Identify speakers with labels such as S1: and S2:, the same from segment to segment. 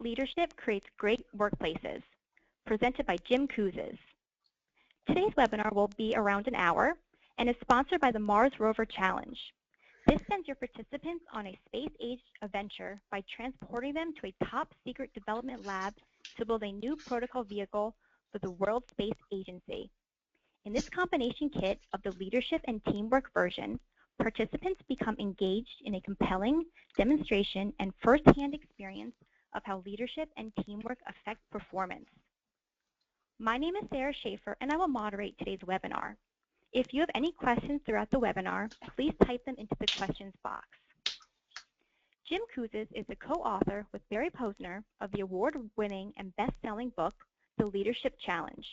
S1: leadership creates great workplaces, presented by Jim Kouzes. Today's webinar will be around an hour and is sponsored by the Mars Rover Challenge. This sends your participants on a space-age adventure by transporting them to a top-secret development lab to build a new protocol vehicle for the World Space Agency. In this combination kit of the leadership and teamwork version, participants become engaged in a compelling demonstration and first-hand experience of how leadership and teamwork affect performance. My name is Sarah Schaefer, and I will moderate today's webinar. If you have any questions throughout the webinar, please type them into the questions box. Jim Kouzes is the co-author with Barry Posner of the award-winning and best-selling book, The Leadership Challenge,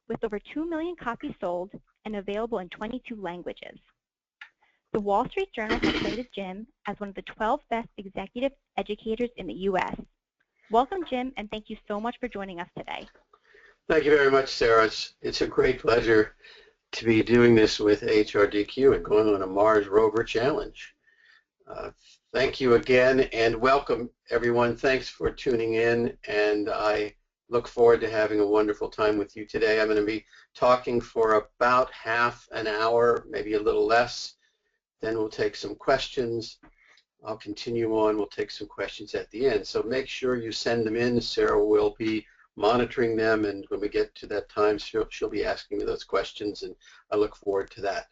S1: with over 2 million copies sold and available in 22 languages. The Wall Street Journal has rated Jim as one of the 12 best executive educators in the U.S. Welcome, Jim, and thank you so much for joining us today.
S2: Thank you very much, Sarah. It's a great pleasure to be doing this with HRDQ and going on a Mars Rover Challenge. Thank you again, and welcome, everyone. Thanks for tuning in, and I look forward to having a wonderful time with you today. I'm going to be talking for about half an hour, maybe a little less. Then we'll take some questions. I'll continue on. We'll take some questions at the end. So make sure you send them in. Sarah will be monitoring them, and when we get to that time, she'll be asking me those questions, and I look forward to that.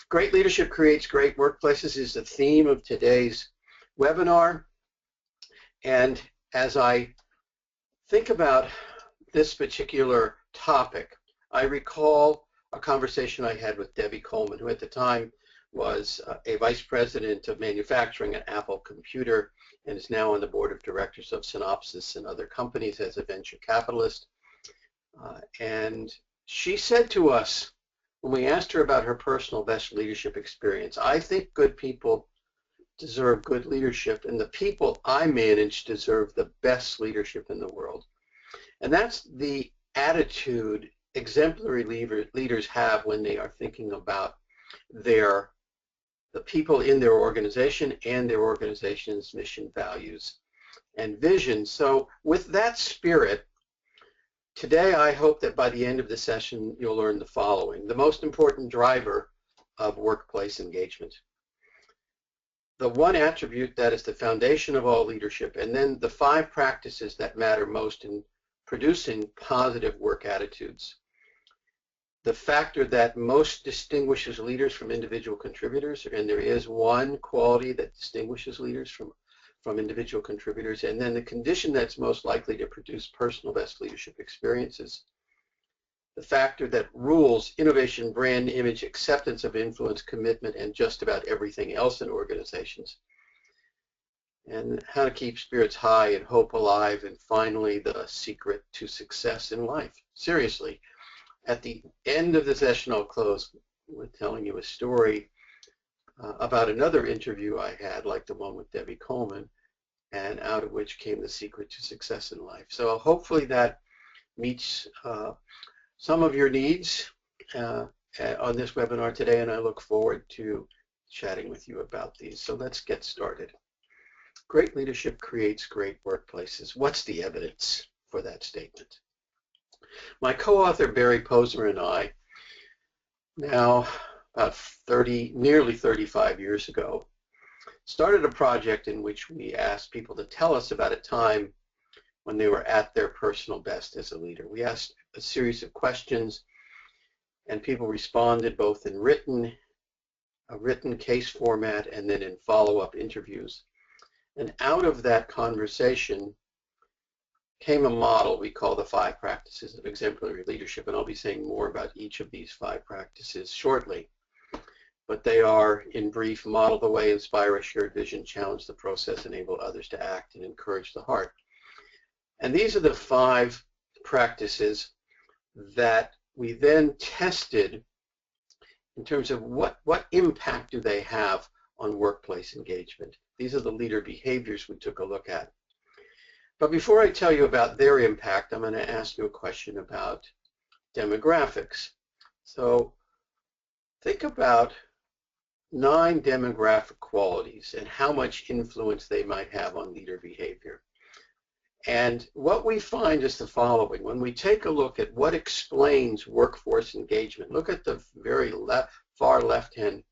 S2: Great leadership creates great workplaces is the theme of today's webinar. And as I think about this particular topic, I recall a conversation I had with Debbie Coleman, who at the time was a vice president of manufacturing at Apple Computer and is now on the board of directors of Synopsys and other companies as a venture capitalist. And she said to us, when we asked her about her personal best leadership experience, I think good people deserve good leadership, and the people I manage deserve the best leadership in the world. And that's the attitude exemplary leaders have when they are thinking about the people in their organization and their organization's mission, values, and vision. So with that spirit, today I hope that by the end of the session you'll learn the following: the most important driver of workplace engagement, the one attribute that is the foundation of all leadership, and then the 5 practices that matter most in producing positive work attitudes, the factor that most distinguishes leaders from individual contributors, and there is one quality that distinguishes leaders from individual contributors, and then the condition that's most likely to produce personal best leadership experiences, the factor that rules innovation, brand image, acceptance of influence, commitment, and just about everything else in organizations, and how to keep spirits high and hope alive, and finally the secret to success in life. Seriously, at the end of the session, I'll close with telling you a story about another interview I had, like the one with Debbie Coleman, and out of which came the secret to success in life. So hopefully that meets some of your needs on this webinar today, and I look forward to chatting with you about these. So let's get started. Great leadership creates great workplaces. What's the evidence for that statement? My co-author Barry Posner and I, now about nearly 35 years ago, started a project in which we asked people to tell us about a time when they were at their personal best as a leader. We asked a series of questions, and people responded both in a written case format and then in follow-up interviews. And out of that conversation came a model we call the 5 practices of exemplary leadership, and I'll be saying more about each of these 5 practices shortly. But they are, in brief: model the way, inspire a shared vision, challenge the process, enable others to act, and encourage the heart. And these are the 5 practices that we then tested in terms of what impact do they have on workplace engagement. These are the leader behaviors we took a look at. But before I tell you about their impact, I'm going to ask you a question about demographics. So think about 9 demographic qualities and how much influence they might have on leader behavior. And what we find is the following. When we take a look at what explains workforce engagement, look at the very far left-hand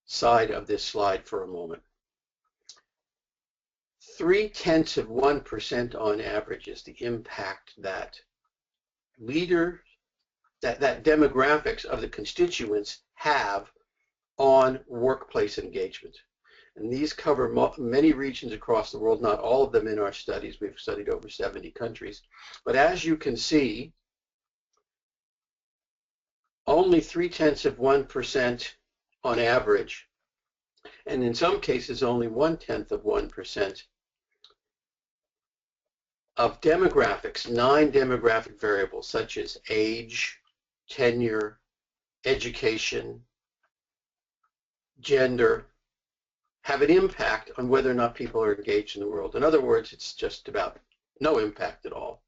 S2: side of this slide for a moment. 0.3% on average is the impact that that demographics of the constituents have on workplace engagement. And these cover many regions across the world, not all of them in our studies. We've studied over 70 countries. But as you can see, only 0.3% on average, and in some cases only 0.1% of demographics, 9 demographic variables such as age, tenure, education, gender, have an impact on whether or not people are engaged in the world. In other words, it's just about no impact at all.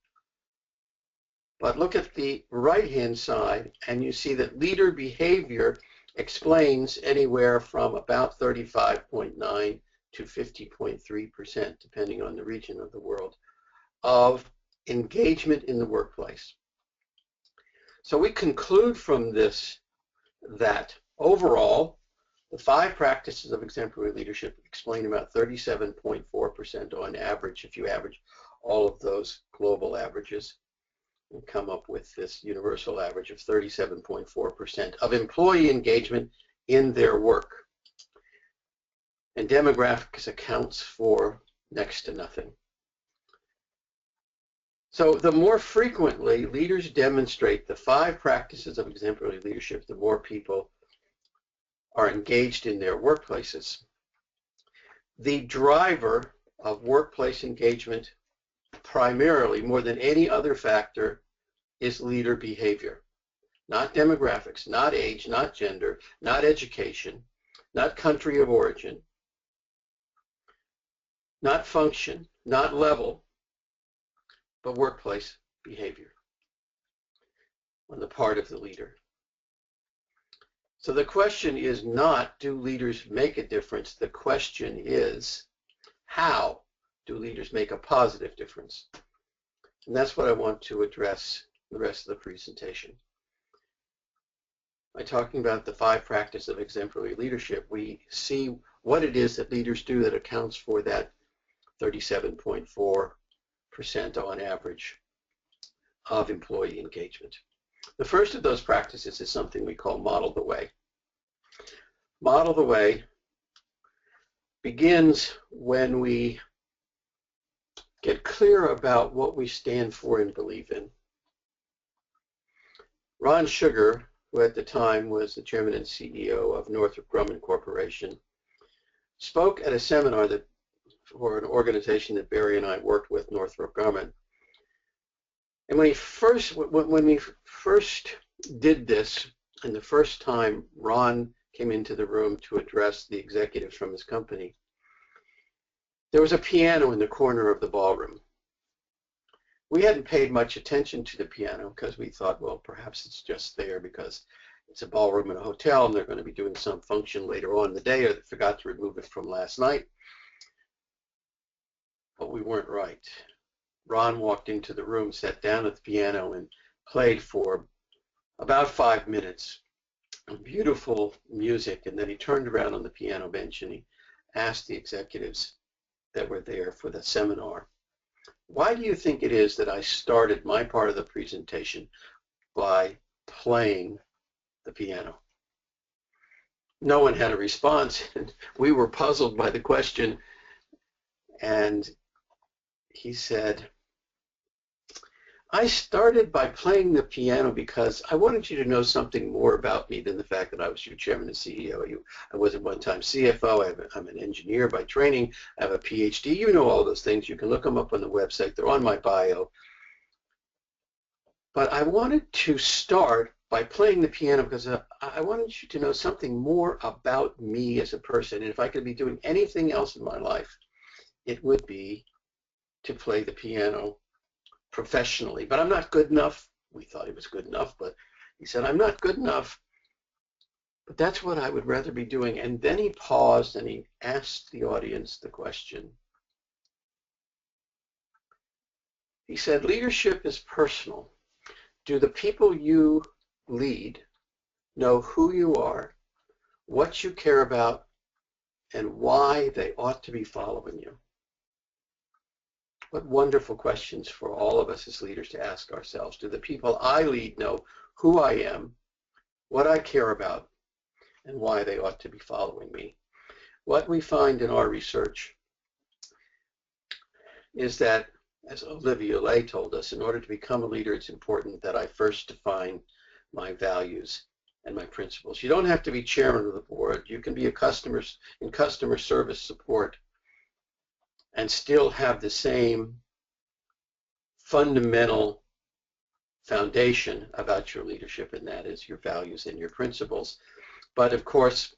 S2: But look at the right-hand side, and you see that leader behavior explains anywhere from about 35.9 to 50.3%, depending on the region of the world, of engagement in the workplace. So we conclude from this that overall, the 5 practices of exemplary leadership explain about 37.4% on average, if you average all of those global averages, and come up with this universal average of 37.4% of employee engagement in their work. And demographics accounts for next to nothing. So the more frequently leaders demonstrate the 5 practices of exemplary leadership, the more people are engaged in their workplaces. The driver of workplace engagement, primarily more than any other factor, is leader behavior. Not demographics, not age, not gender, not education, not country of origin, not function, not level, but workplace behavior on the part of the leader. So the question is not, do leaders make a difference? The question is, how do leaders make a positive difference? And that's what I want to address the rest of the presentation. By talking about the 5 practices of exemplary leadership, we see what it is that leaders do that accounts for that 37.4% on average of employee engagement. The first of those practices is something we call model the way. Model the way begins when we get clear about what we stand for and believe in. Ron Sugar, who at the time was the chairman and CEO of Northrop Grumman Corporation, spoke at a seminar for an organization that Barry and I worked with, Northrop Grumman. And when we first did this, and the first time Ron came into the room to address the executives from his company, there was a piano in the corner of the ballroom. We hadn't paid much attention to the piano because we thought, well, perhaps it's just there because it's a ballroom in a hotel and they're going to be doing some function later on in the day, or they forgot to remove it from last night. But we weren't right. Ron walked into the room, sat down at the piano, and played for about 5 minutes. Beautiful music, and then he turned around on the piano bench and he asked the executives that were there for the seminar, why do you think it is that I started my part of the presentation by playing the piano? No one had a response, and we were puzzled by the question, and he said, I started by playing the piano because I wanted you to know something more about me than the fact that I was your chairman and CEO. I was at one time CFO. I'm an engineer by training. I have a PhD. You know all those things. You can look them up on the website. They're on my bio. But I wanted to start by playing the piano because I wanted you to know something more about me as a person. And if I could be doing anything else in my life, it would be to play the piano professionally. But I'm not good enough. We thought he was good enough, but he said, I'm not good enough, but that's what I would rather be doing. And then he paused and he asked the audience the question, He said, leadership is personal. Do the people you lead know who you are, what you care about, and why they ought to be following you? What wonderful questions for all of us as leaders to ask ourselves. Do the people I lead know who I am, what I care about, and why they ought to be following me? What we find in our research is that, as Olivia Lay told us, in order to become a leader, it's important that I first define my values and my principles. You don't have to be chairman of the board. You can be in customer service support and still have the same fundamental foundation about your leadership, and that is your values and your principles. But of course,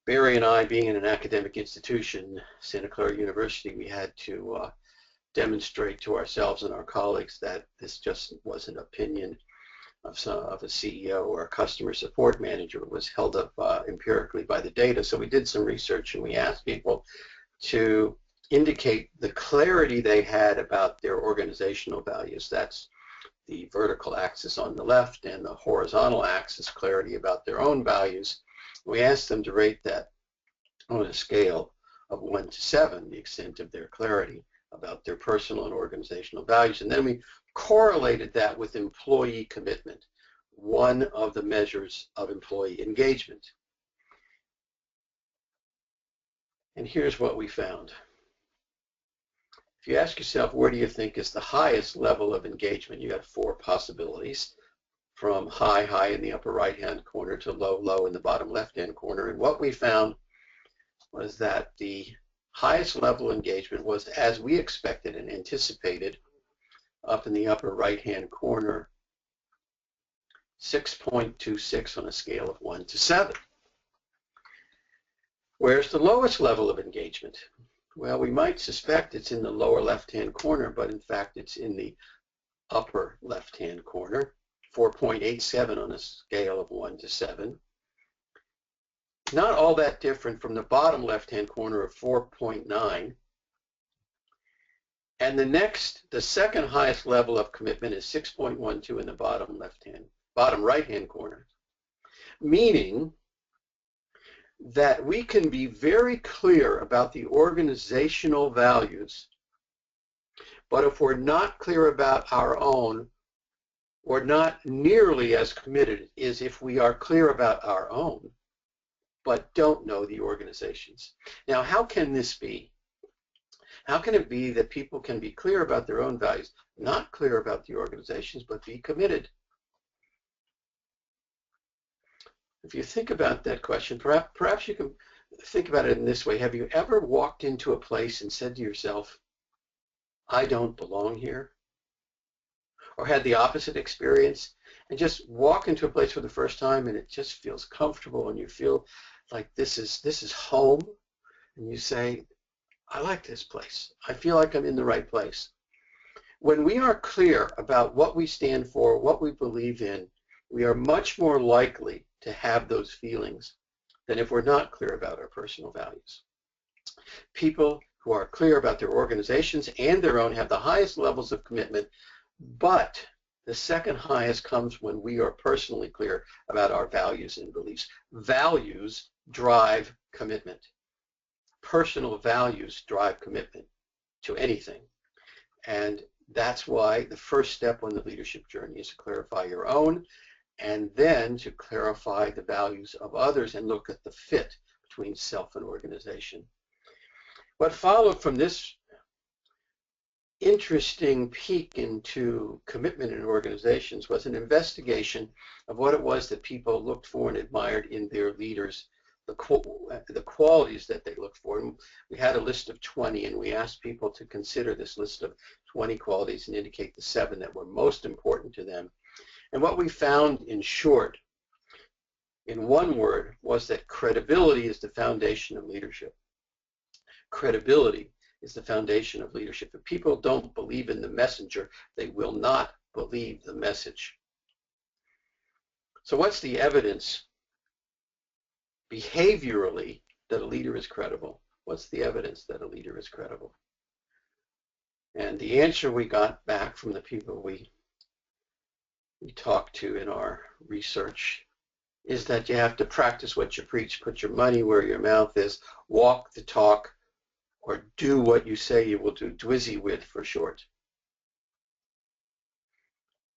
S2: Barry and I, being in an academic institution, Santa Clara University, we had to demonstrate to ourselves and our colleagues that this just wasn't an opinion of a CEO or a customer support manager. It was held up empirically by the data. So we did some research and we asked people to indicate the clarity they had about their organizational values. That's the vertical axis on the left, and the horizontal axis, clarity about their own values. We asked them to rate that on a scale of 1 to 7, the extent of their clarity about their personal and organizational values. And then we correlated that with employee commitment, one of the measures of employee engagement. And here's what we found. If you ask yourself, where do you think is the highest level of engagement? You got 4 possibilities, from high, high in the upper right-hand corner to low, low in the bottom left-hand corner. And what we found was that the highest level engagement was, as we expected and anticipated, up in the upper right-hand corner, 6.26 on a scale of 1 to 7. Where's the lowest level of engagement? Well, we might suspect it's in the lower left-hand corner, but in fact it's in the upper left-hand corner, 4.87 on a scale of 1 to 7. Not all that different from the bottom left-hand corner of 4.9. And the second highest level of commitment is 6.12 in the bottom right-hand corner, meaning that we can be very clear about the organizational values, but if we're not clear about our own, we're not nearly as committed as if we are clear about our own, but don't know the organizations. Now, how can this be? How can it be that people can be clear about their own values, not clear about the organizations, but be committed? If you think about that question, perhaps you can think about it in this way. Have you ever walked into a place and said to yourself, I don't belong here? Or had the opposite experience and just walk into a place for the first time and it just feels comfortable and you feel like this is home, and you say, I like this place. I feel like I'm in the right place. When we are clear about what we stand for, what we believe in, we are much more likely to have those feelings than if we're not clear about our personal values. People who are clear about their organizations and their own have the highest levels of commitment, but the second highest comes when we are personally clear about our values and beliefs. Values drive commitment. Personal values drive commitment to anything. And that's why the first step on the leadership journey is to clarify your own, and then to clarify the values of others and look at the fit between self and organization. What followed from this interesting peek into commitment in organizations was an investigation of what it was that people looked for and admired in their leaders, the qualities that they looked for. And we had a list of 20, and we asked people to consider this list of 20 qualities and indicate the 7 that were most important to them. And what we found, in short, in one word, was that credibility is the foundation of leadership. Credibility is the foundation of leadership. If people don't believe in the messenger, they will not believe the message. So what's the evidence behaviorally that a leader is credible? What's the evidence that a leader is credible? And the answer we got back from the people we talked to in our research is that you have to practice what you preach, put your money where your mouth is, walk the talk, or do what you say you will do, DWISY with for short.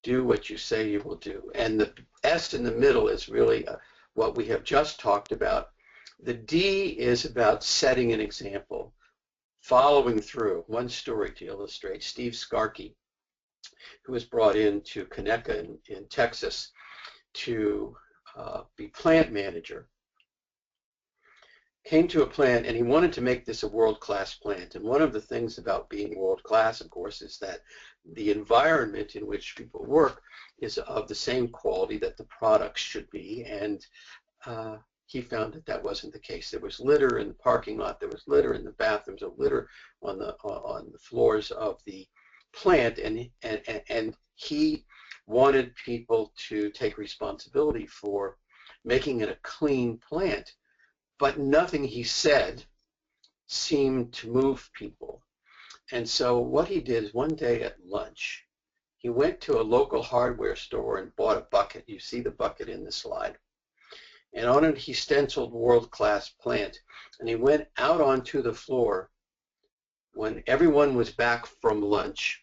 S2: Do what you say you will do. And the S in the middle is really what we have just talked about. The D is about setting an example, following through. One story to illustrate. Steve Skarke, who was brought into Conecuh in Texas to be plant manager, came to a plant and he wanted to make this a world-class plant. And one of the things about being world-class, of course, is that the environment in which people work is of the same quality that the products should be. And he found that that wasn't the case. There was litter in the parking lot. There was litter in the bathrooms, a litter on the floors of the plant. And he wanted people to take responsibility for making it a clean plant. But nothing he said seemed to move people. And so what he did is one day at lunch, he went to a local hardware store and bought a bucket. You see the bucket in the slide. And on it he stenciled world-class plant. And he went out onto the floor when everyone was back from lunch.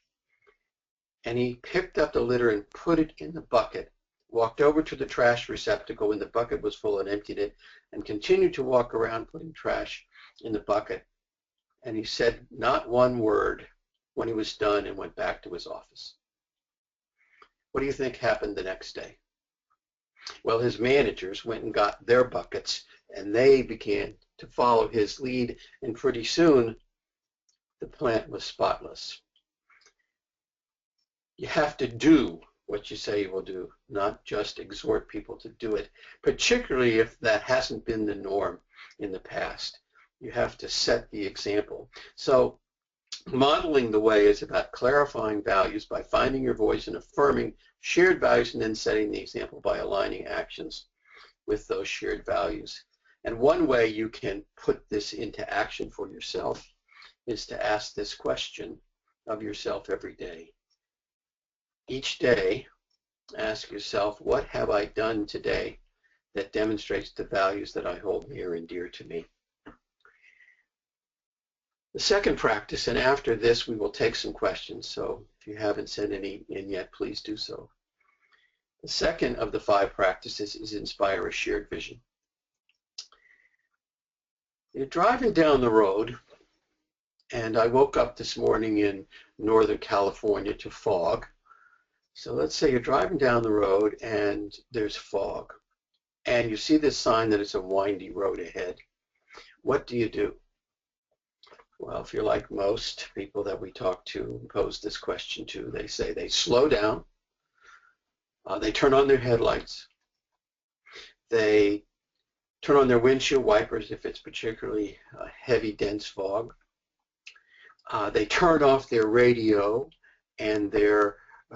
S2: And he picked up the litter and put it in the bucket, walked over to the trash receptacle when the bucket was full and emptied it, and continued to walk around putting trash in the bucket. And he said not one word when he was done and went back to his office. What do you think happened the next day? Well, his managers went and got their buckets, and they began to follow his lead, and pretty soon the plant was spotless. You have to do what you say you will do, not just exhort people to do it, particularly if that hasn't been the norm in the past. You have to set the example. So modeling the way is about clarifying values by finding your voice and affirming shared values, and then setting the example by aligning actions with those shared values. And one way you can put this into action for yourself is to ask this question of yourself every day. Each day, ask yourself, what have I done today that demonstrates the values that I hold near and dear to me? The second practice, and after this we will take some questions, so if you haven't sent any in yet, please do so. The second of the 5 practices is inspire a shared vision. You're driving down the road, and I woke up this morning in Northern California to fog. So let's say you're driving down the road and there's fog, and you see this sign that it's a windy road ahead. What do you do? Well, if you're like most people that we talk to and pose this question to, they say they slow down, they turn on their headlights, they turn on their windshield wipers if it's particularly heavy, dense fog, they turn off their radio and their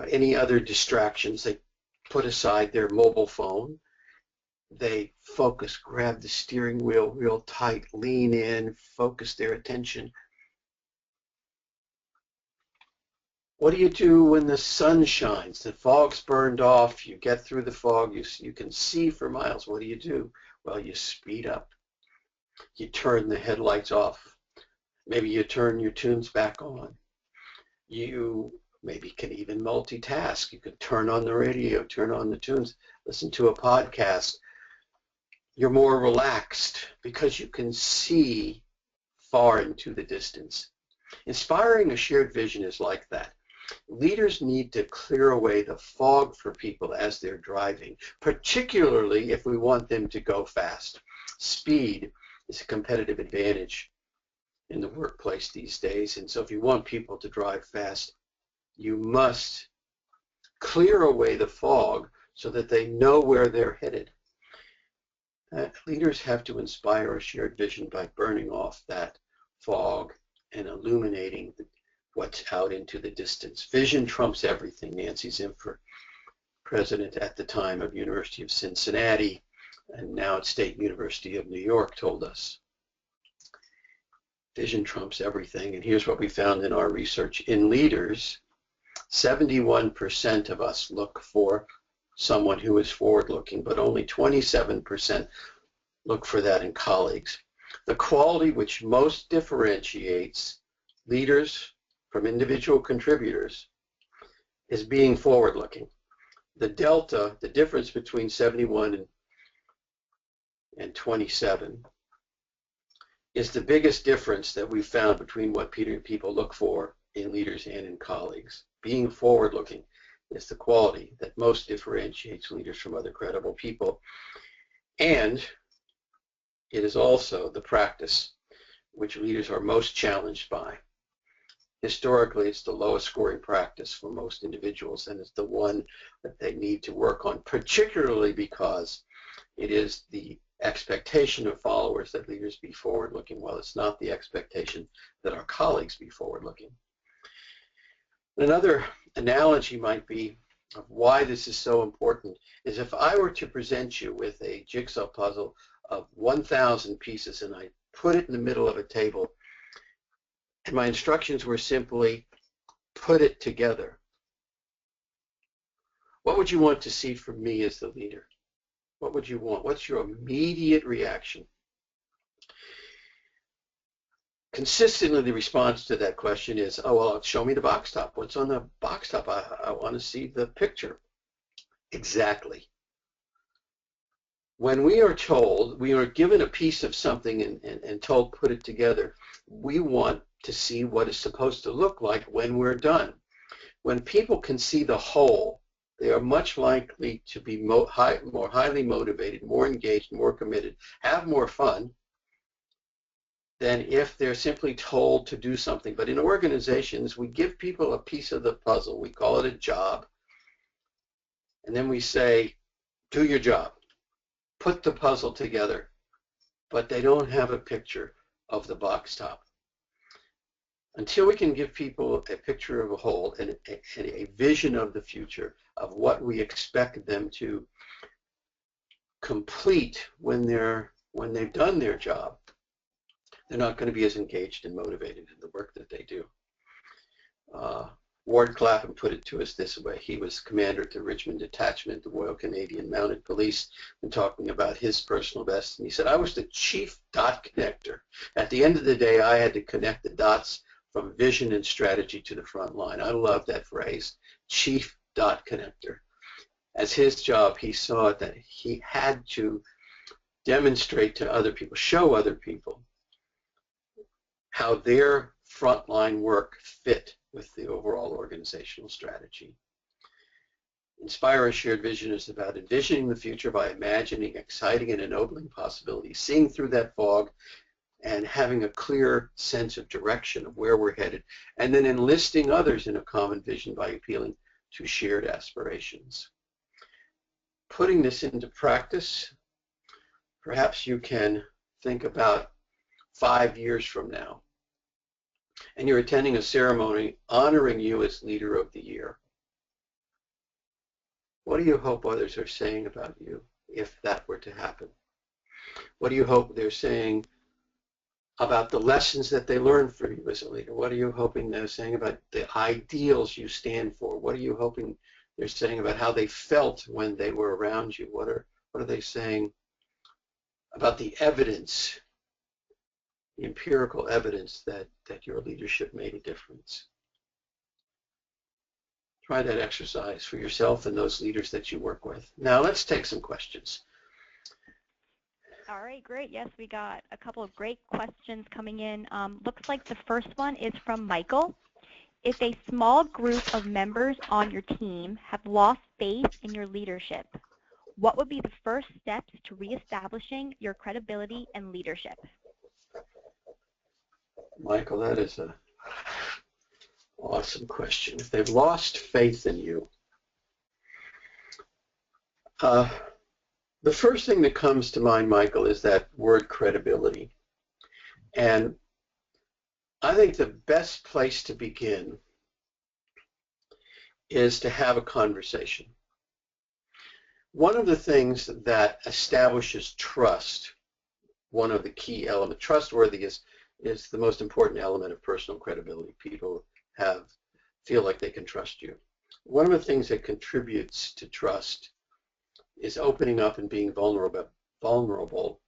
S2: any other distractions. They put aside their mobile phone. They focus, grab the steering wheel real tight, lean in, focus their attention. What do you do when the sun shines? The fog's burned off, you get through the fog, you can see for miles. What do? Well, you speed up. You turn the headlights off. Maybe you turn your tunes back on. You maybe can even multitask. You could turn on the radio, turn on the tunes, listen to a podcast. You're more relaxed because you can see far into the distance. Inspiring a shared vision is like that. Leaders need to clear away the fog for people as they're driving, particularly if we want them to go fast. Speed is a competitive advantage in the workplace these days, and so if you want people to drive fast, you must clear away the fog so that they know where they're headed. Leaders have to inspire a shared vision by burning off that fog and illuminating what's out into the distance. Vision trumps everything. Nancy Zimpher, president at the time of University of Cincinnati and now at State University of New York, told us. Vision trumps everything. And here's what we found in our research. In leaders, 71% of us look for someone who is forward-looking, but only 27% look for that in colleagues. The quality which most differentiates leaders from individual contributors is being forward-looking. The delta, the difference between 71 and 27, is the biggest difference that we've found between what people look for in leaders and in colleagues. Being forward-looking is the quality that most differentiates leaders from other credible people, and it is also the practice which leaders are most challenged by. Historically, it's the lowest scoring practice for most individuals, and it's the one that they need to work on, particularly because it is the expectation of followers that leaders be forward-looking, while it's not the expectation that our colleagues be forward-looking. Another analogy might be of why this is so important is if I were to present you with a jigsaw puzzle of 1,000 pieces and I put it in the middle of a table, and my instructions were simply put it together, what would you want to see from me as the leader? What would you want? What's your immediate reaction? Consistently, the response to that question is, oh, well, show me the box top. What's on the box top? I want to see the picture. Exactly. When we are told, we are given a piece of something and told put it together, we want to see what it's supposed to look like when we're done. When people can see the whole, they are much likely to be more highly motivated, more engaged, more committed, have more fun than if they're simply told to do something. But in organizations, we give people a piece of the puzzle. We call it a job. And then we say, do your job. Put the puzzle together. But they don't have a picture of the box top. Until we can give people a picture of a whole and a vision of the future of what we expect them to complete when they've done their job, they're not going to be as engaged and motivated in the work that they do. Ward Clapham put it to us this way. He was commander at the Richmond Detachment, the Royal Canadian Mounted Police, and talking about his personal best. And he said, I was the chief dot connector. At the end of the day, I had to connect the dots from vision and strategy to the front line. I love that phrase, chief dot connector. As his job, he saw it that he had to demonstrate to other people, show other people how their frontline work fit with the overall organizational strategy. Inspire a Shared Vision is about envisioning the future by imagining exciting and ennobling possibilities, seeing through that fog and having a clear sense of direction of where we're headed, and then enlisting others in a common vision by appealing to shared aspirations. Putting this into practice, perhaps you can think about 5 years from now, and you're attending a ceremony honoring you as Leader of the Year. What do you hope others are saying about you if that were to happen? What do you hope they're saying about the lessons that they learned from you as a leader? What are you hoping they're saying about the ideals you stand for? What are you hoping they're saying about how they felt when they were around you? What are they saying about the evidence, the empirical evidence that your leadership made a difference? Try that exercise for yourself and those leaders that you work with. Now let's take some questions.
S1: All right, great. Yes, we got a couple of great questions coming in. Looks like the first one is from Michael. If a small group of members on your team have lost faith in your leadership, what would be the first steps to reestablishing your credibility and leadership?
S2: Michael, that is an awesome question. If they've lost faith in you, the first thing that comes to mind, Michael, is that word credibility. And I think the best place to begin is to have a conversation. One of the things that establishes trust, one of the key elements, trustworthy is the most important element of personal credibility. People feel like they can trust you. One of the things that contributes to trust is opening up and being vulnerable.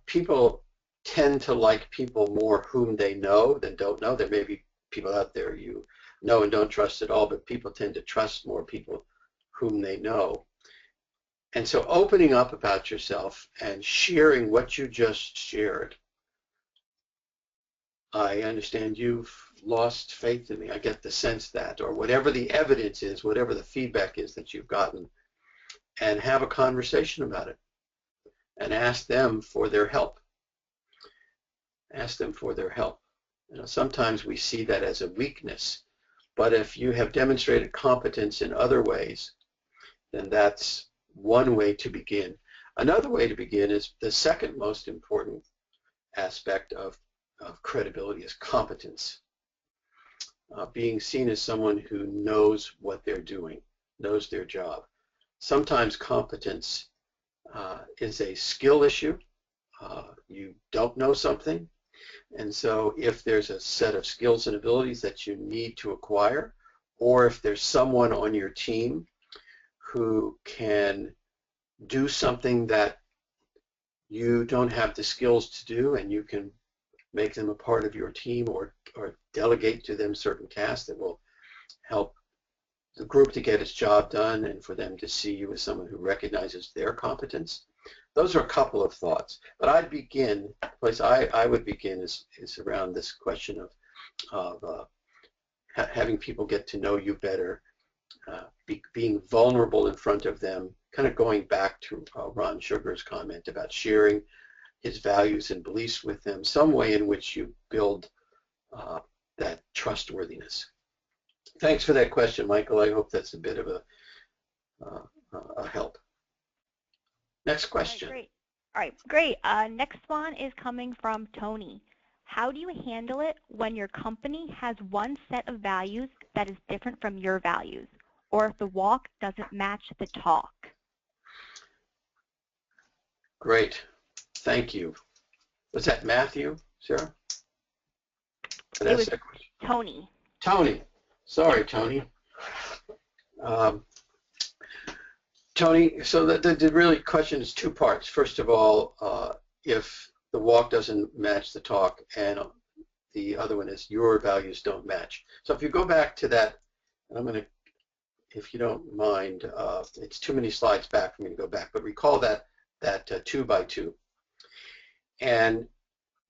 S2: People tend to like people more whom they know than don't know. There may be people out there you know and don't trust at all, but people tend to trust more people whom they know. And so opening up about yourself and sharing what you just shared. I understand you've lost faith in me. I get the sense that, or whatever the evidence is, whatever the feedback is that you've gotten, and have a conversation about it and ask them for their help. Ask them for their help. Sometimes we see that as a weakness, but if you have demonstrated competence in other ways, then that's one way to begin. Another way to begin is the second most important aspect of credibility is competence. Being seen as someone who knows what they're doing, knows their job. Sometimes competence is a skill issue. You don't know something, and so if there's a set of skills and abilities that you need to acquire, or if there's someone on your team who can do something that you don't have the skills to do, and you can make them a part of your team or delegate to them certain tasks that will help the group to get its job done and for them to see you as someone who recognizes their competence. Those are a couple of thoughts. But I'd begin, the place I would begin is around this question of having people get to know you better, being vulnerable in front of them, kind of going back to Ron Sugar's comment about sharing his values and beliefs with them, some way in which you build that trustworthiness. Thanks for that question, Michael. I hope that's a bit of a help. Next question.
S1: All right, great. Next one is coming from Tony. How do you handle it when your company has one set of values that is different from your values, or if the walk doesn't match the talk?
S2: Great. Thank you. Was that Matthew, Sarah?
S1: It was Tony.
S2: Tony. Sorry, Tony. Tony, so the really question is two parts. First of all, if the walk doesn't match the talk, and the other one is your values don't match. So if you go back to that, and I'm going to, if you don't mind, it's too many slides back for me to go back, but recall that 2x2. And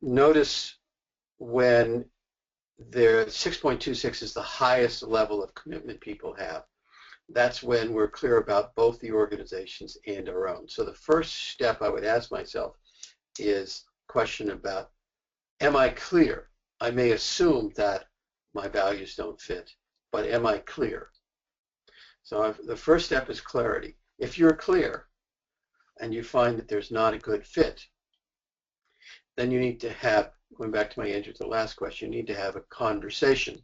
S2: notice when their 6.26 is the highest level of commitment people have, that's when we're clear about both the organizations and our own. So the first step I would ask myself is a question about, am I clear? I may assume that my values don't fit, but am I clear? So the first step is clarity. If you're clear and you find that there's not a good fit, then you need to have, going back to my answer to the last question, you need to have a conversation,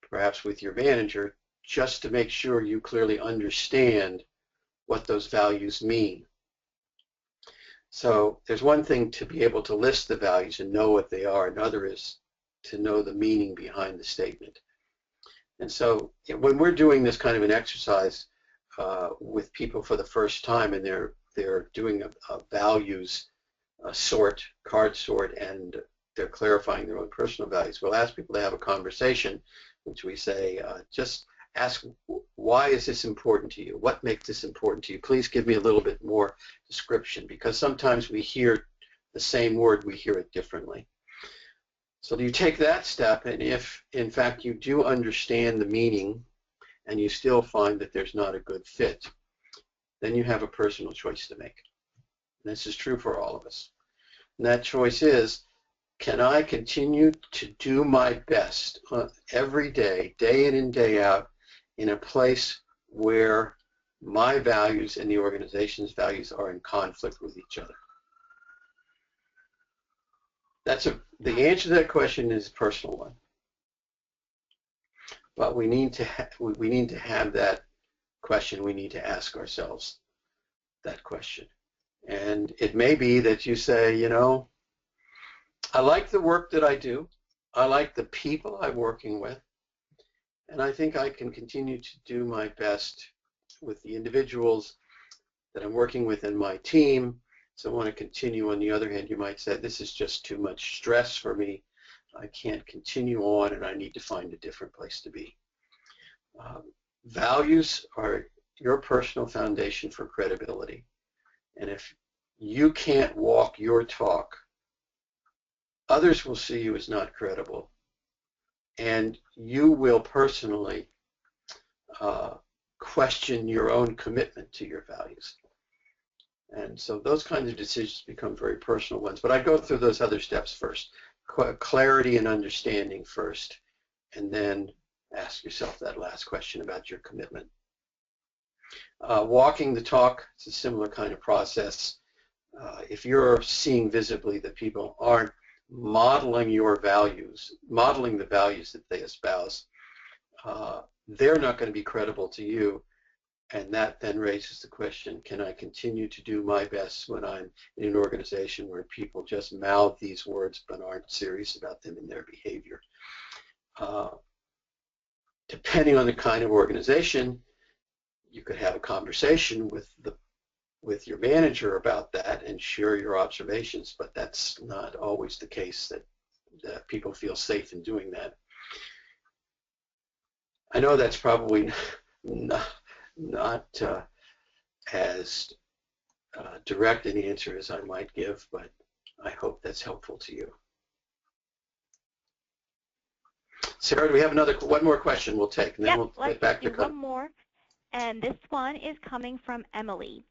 S2: perhaps with your manager, just to make sure you clearly understand what those values mean. So there's one thing to be able to list the values and know what they are, another is to know the meaning behind the statement. And so when we're doing this kind of an exercise with people for the first time, and they're doing a values card sort, and they're clarifying their own personal values, we'll ask people to have a conversation, which we say, just ask, why is this important to you? What makes this important to you? Please give me a little bit more description, because sometimes we hear the same word, we hear it differently. So you take that step, and if in fact you do understand the meaning and you still find that there's not a good fit, then you have a personal choice to make. And this is true for all of us. And that choice is, can I continue to do my best every day, day in and day out, in a place where my values and the organization's values are in conflict with each other? The answer to that question is a personal one. But we need to have that question. We need to ask ourselves that question. And it may be that you say, you know, I like the work that I do. I like the people I'm working with. And I think I can continue to do my best with the individuals that I'm working with in my team. So I want to continue. On the other hand, you might say, this is just too much stress for me. I can't continue on, and I need to find a different place to be. Values are your personal foundation for credibility. And if you can't walk your talk, others will see you as not credible. And you will personally question your own commitment to your values. And so those kinds of decisions become very personal ones. But I go through those other steps first. Clarity and understanding first, and then ask yourself that last question about your commitment. Walking the talk is a similar kind of process. If you're seeing visibly that people aren't modeling your values, modeling the values that they espouse, they're not going to be credible to you. And that then raises the question, can I continue to do my best when I'm in an organization where people just mouth these words but aren't serious about them in their behavior? Depending on the kind of organization, you could have a conversation with your manager about that and share your observations, but that's not always the case that people feel safe in doing that. I know that's probably not as direct an answer as I might give, but I hope that's helpful to you. Sarah, do we have one more question we'll take, and then we'll get back to
S1: one more. And this one is coming from Emily.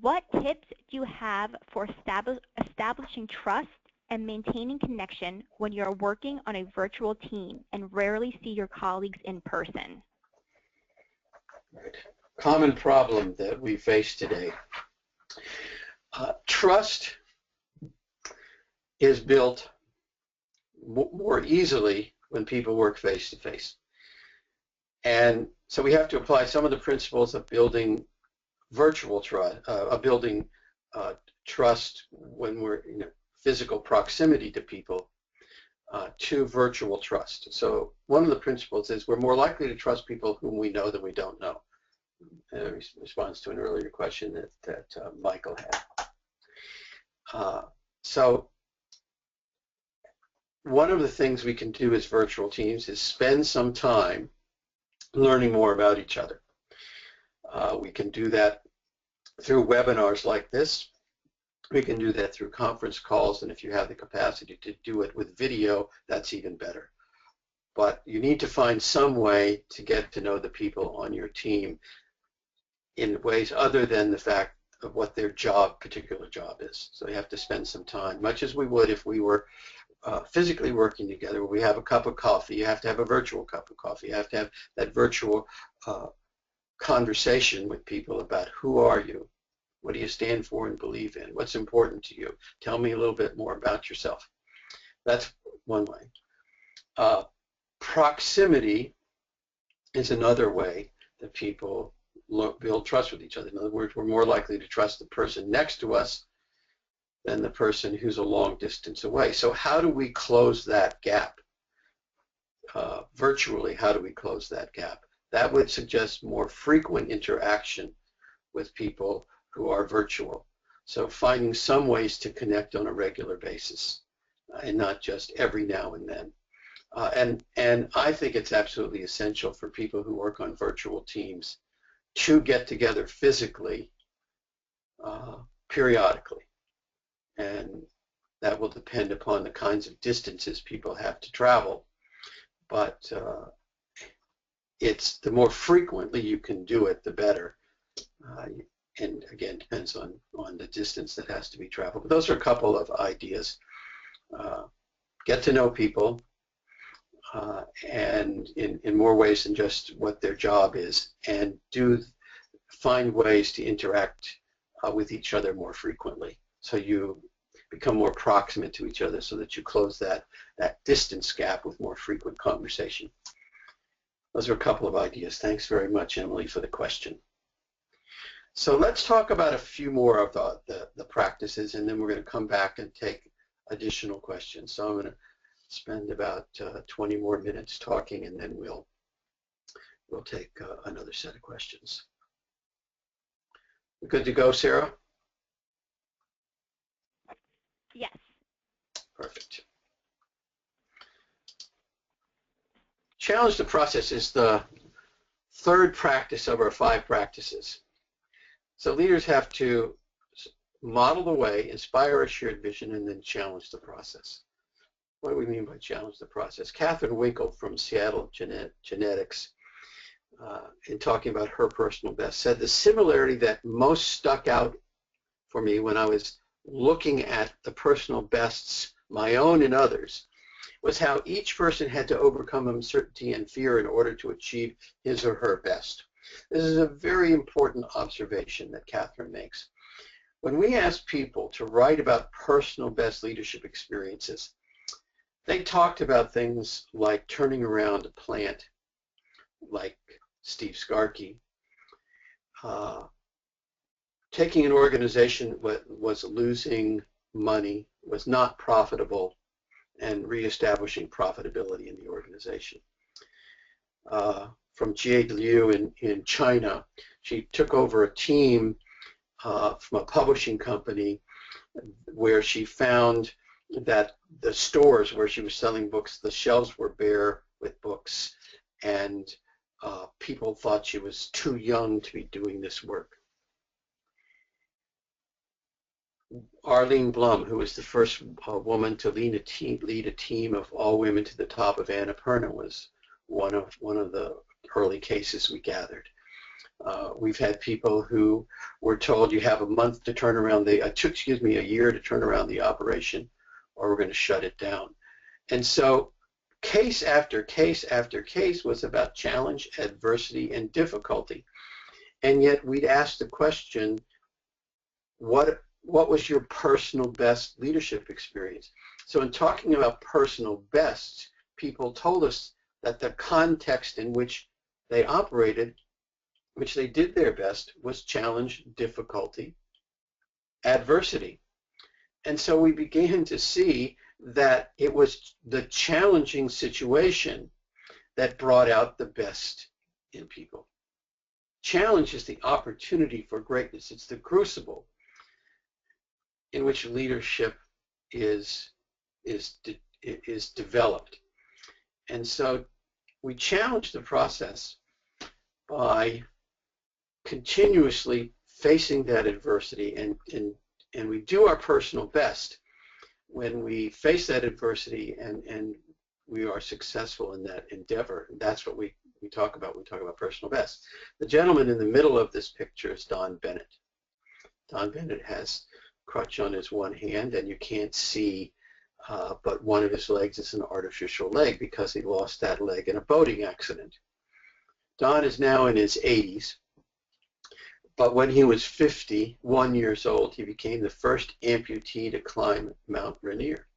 S1: What tips do you have for establishing trust and maintaining connection when you're working on a virtual team and rarely see your colleagues in person?
S2: Right. Common problem that we face today. Trust is built more easily when people work face-to-face. And so we have to apply some of the principles of building virtual trust, trust when we're in physical proximity to people, to virtual trust. So one of the principles is we're more likely to trust people whom we know than we don't know. In response to an earlier question that Michael had. So one of the things we can do as virtual teams is spend some time learning more about each other. We can do that through webinars like this. We can do that through conference calls, and if you have the capacity to do it with video, that's even better. But you need to find some way to get to know the people on your team in ways other than the fact of what their particular job is. So you have to spend some time, much as we would if we were physically working together. We have a cup of coffee. You have to have a virtual cup of coffee. You have to have that virtual conversation with people about who are you? What do you stand for and believe in? What's important to you? Tell me a little bit more about yourself. That's one way. Proximity is another way that people build trust with each other. In other words, we're more likely to trust the person next to us than the person who's a long distance away. So how do we close that gap? Virtually, how do we close that gap? That would suggest more frequent interaction with people who are virtual. So finding some ways to connect on a regular basis and not just every now and then. And I think it's absolutely essential for people who work on virtual teams to get together physically periodically. And that will depend upon the kinds of distances people have to travel. But it's the more frequently you can do it, the better. And again, depends on the distance that has to be traveled. But those are a couple of ideas. Get to know people and in more ways than just what their job is, and find ways to interact with each other more frequently. So you become more proximate to each other so that you close that distance gap with more frequent conversation. Those are a couple of ideas. Thanks very much, Emily, for the question. So let's talk about a few more of the practices, and then we're going to come back and take additional questions. So I'm going to spend about 20 more minutes talking, and then we'll take another set of questions. Good to go, Sarah?
S1: Yes.
S2: Perfect. Challenge the process is the third practice of our 5 practices. So leaders have to model the way, inspire a shared vision, and then challenge the process. What do we mean by challenge the process? Catherine Winkle from Seattle Genetics, in talking about her personal best, said the similarity that most stuck out for me when I was looking at the personal bests, my own and others, was how each person had to overcome uncertainty and fear in order to achieve his or her best. This is a very important observation that Catherine makes. When we ask people to write about personal best leadership experiences, they talked about things like turning around a plant, like Steve Skarke, taking an organization that was losing money, was not profitable, and reestablishing profitability in the organization. From Jie Liu in China, she took over a team from a publishing company where she found that the stores where she was selling books, the shelves were bare with books, and people thought she was too young to be doing this work. Arlene Blum, who was the first woman to lead a team of all women to the top of Annapurna, was one of the early cases we gathered. We've had people who were told you have a month to turn around a year to turn around the operation, or we're going to shut it down. And so case after case after case was about challenge, adversity, and difficulty. And yet we'd ask the question, what was your personal best leadership experience? So in talking about personal bests, people told us that the context in which they operated, which they did their best, was challenge, difficulty, adversity. And so we began to see that it was the challenging situation that brought out the best in people. Challenge is the opportunity for greatness. It's the crucible in which leadership is developed. And so we challenge the process by continuously facing that adversity, and we do our personal best when we face that adversity and we are successful in that endeavor. And that's what we talk about when we talk about personal best. The gentleman in the middle of this picture is Don Bennett. Don Bennett has crutch on his one hand, and you can't see, but one of his legs is an artificial leg because he lost that leg in a boating accident. Don is now in his 80s, but when he was 51 years old, he became the first amputee to climb Mount Rainier,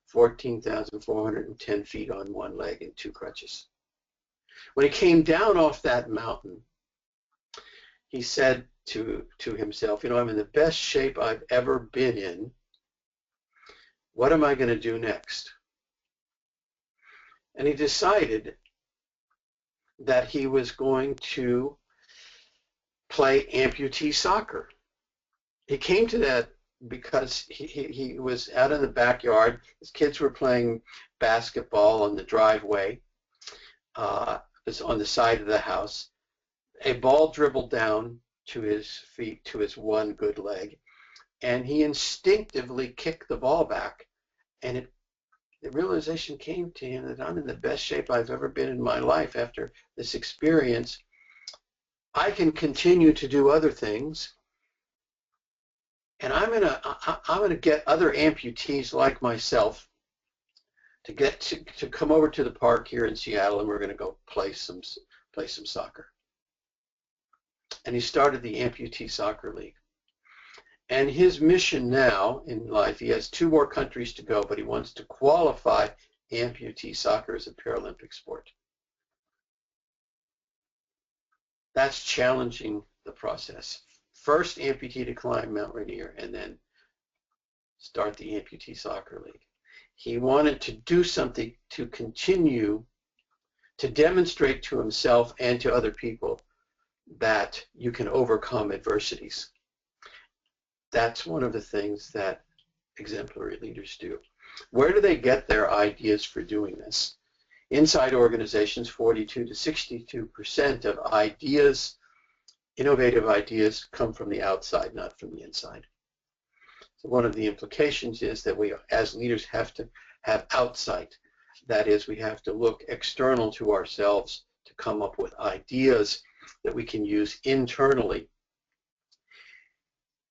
S2: 14,410 feet on one leg and 2 crutches. When he came down off that mountain, he said to himself, I'm in the best shape I've ever been in. What am I going to do next? And he decided that he was going to play amputee soccer. He came to that because he was out in the backyard. His kids were playing basketball on the driveway. It was on the side of the house. A ball dribbled down to his feet, to his one good leg, and he instinctively kicked the ball back. And the realization came to him that I'm in the best shape I've ever been in my life after this experience. I can continue to do other things, and I'm gonna get other amputees like myself to come over to the park here in Seattle, and we're going to go play some soccer. And he started the Amputee Soccer League. And his mission now in life, he has 2 more countries to go, but he wants to qualify amputee soccer as a Paralympic sport. That's challenging the process. First amputee to climb Mount Rainier, and then start the amputee soccer league. He wanted to do something to continue to demonstrate to himself and to other people that you can overcome adversities. That's one of the things that exemplary leaders do. Where do they get their ideas for doing this? Inside organizations, 42 to 62% of ideas, innovative ideas, come from the outside, not from the inside. So one of the implications is that we, as leaders, have to have outsight. That is, we have to look external to ourselves to come up with ideas that we can use internally.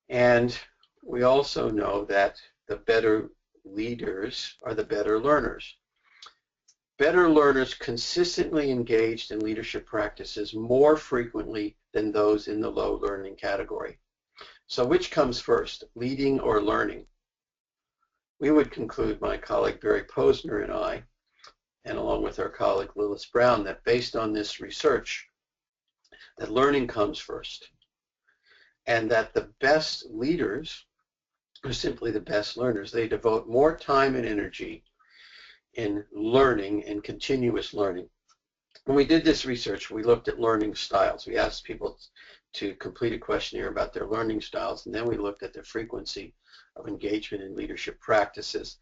S2: And we also know that the better leaders are the better learners. Better learners consistently engaged in leadership practices more frequently than those in the low learning category. So which comes first, leading or learning? We would conclude, my colleague Barry Posner and I, and along with our colleague Lillis Brown, that based on this research, that learning comes first, and that the best leaders are simply the best learners. They devote more time and energy in learning and continuous learning. When we did this research, we looked at learning styles. We asked people to complete a questionnaire about their learning styles, and then we looked at the frequency of engagement in leadership practices.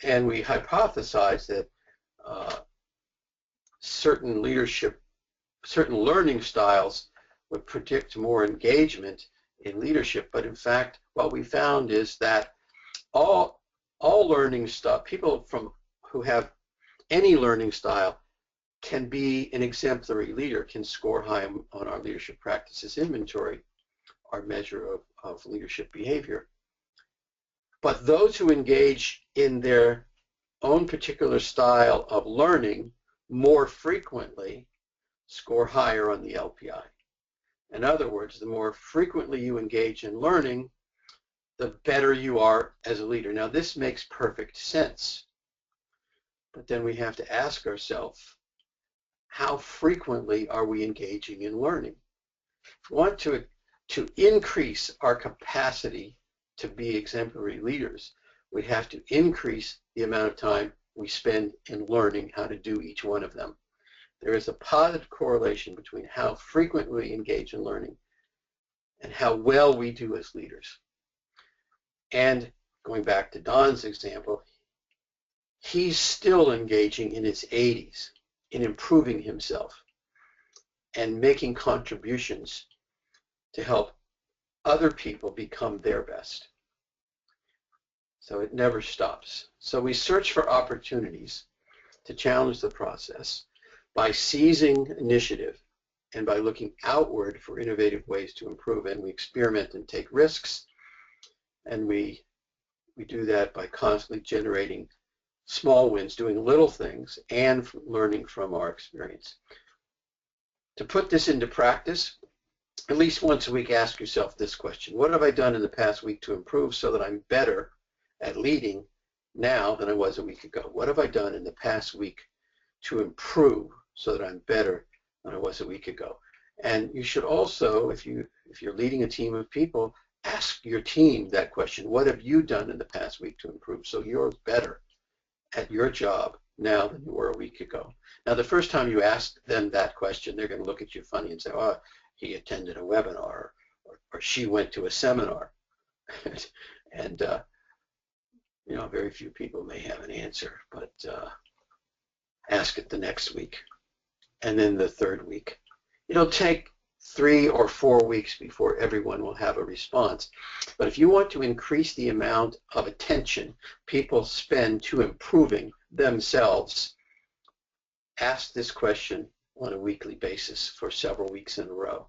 S2: And we hypothesized that certain learning styles would predict more engagement in leadership. But in fact, what we found is that all learning style, people who have any learning style, can be an exemplary leader, can score high on our leadership practices inventory, our measure of leadership behavior. But those who engage in their own particular style of learning more frequently score higher on the LPI. In other words, the more frequently you engage in learning, the better you are as a leader. Now, this makes perfect sense, but then we have to ask ourselves, how frequently are we engaging in learning? If we want to increase our capacity to be exemplary leaders, we have to increase the amount of time we spend in learning how to do each one of them. There is a positive correlation between how frequently we engage in learning and how well we do as leaders. And going back to Don's example, he's still engaging in his 80s in improving himself and making contributions to help other people become their best. So it never stops. So we search for opportunities to challenge the process by seizing initiative and by looking outward for innovative ways to improve. And we experiment and take risks, and we do that by constantly generating small wins, doing little things, and learning from our experience. To put this into practice, at least once a week, ask yourself this question: what have I done in the past week to improve so that I'm better at leading now than I was a week ago? What have I done in the past week to improve so that I'm better than I was a week ago? And you should also, if you're leading a team of people, ask your team that question: what have you done in the past week to improve so you're better at your job now than you were a week ago? Now, the first time you ask them that question, they're going to look at you funny and say, oh, he attended a webinar, or she went to a seminar. And you know, very few people may have an answer, but ask it the next week, and then the third week. It'll take 3 or 4 weeks before everyone will have a response. But if you want to increase the amount of attention people spend to improving themselves, ask this question on a weekly basis for several weeks in a row.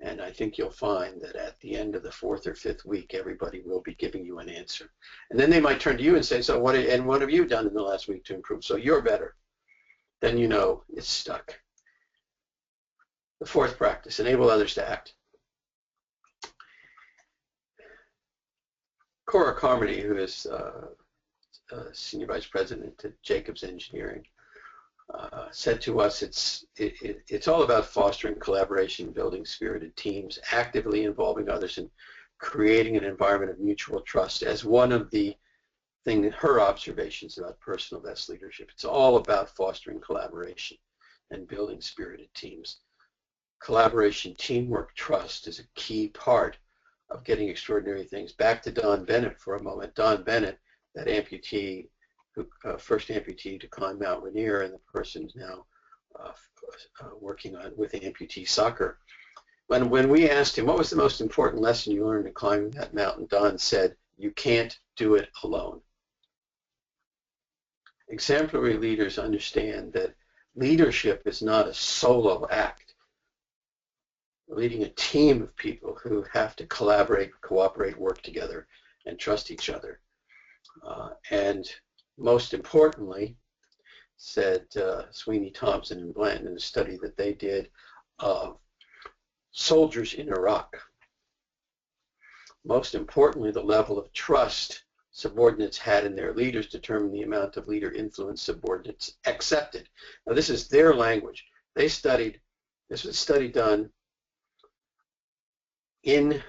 S2: And I think you'll find that at the end of the 4th or 5th week, everybody will be giving you an answer. And then they might turn to you and say, so what have you done in the last week to improve so you're better? Then you know it's stuck. The 4th practice, enable others to act. Cora Carmody, who is Senior Vice President at Jacobs Engineering, said to us, it's all about fostering collaboration, building spirited teams, actively involving others, and creating an environment of mutual trust as one of the her observations about personal best leadership. It's all about fostering collaboration and building spirited teams. Collaboration, teamwork, trust is a key part of getting extraordinary things. Back to Don Bennett for a moment. Don Bennett, that amputee, first amputee to climb Mount Rainier, and the person is now working with amputee soccer. When we asked him, what was the most important lesson you learned in climbing that mountain, Don said, you can't do it alone. Exemplary leaders understand that leadership is not a solo act. Leading a team of people who have to collaborate, cooperate, work together, and trust each other. And most importantly, said Sweeney Thompson and Blanton in a study that they did of soldiers in Iraq. Most importantly, the level of trust subordinates had in their leaders determined the amount of leader influence subordinates accepted. Now this is their language. They studied, this was a study done in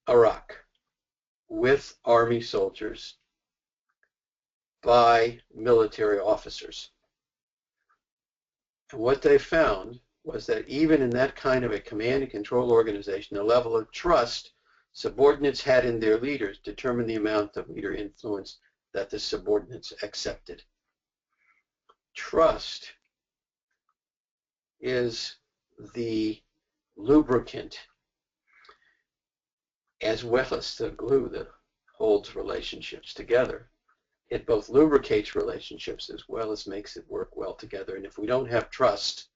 S2: Iraq with Army soldiers by military officers. And what they found was that even in that kind of a command and control organization, the level of trust subordinates had in their leaders determined the amount of leader influence that the subordinates accepted. Trust is the lubricant as well as the glue that holds relationships together. It both lubricates relationships as well as makes it work well together. And if we don't have trust,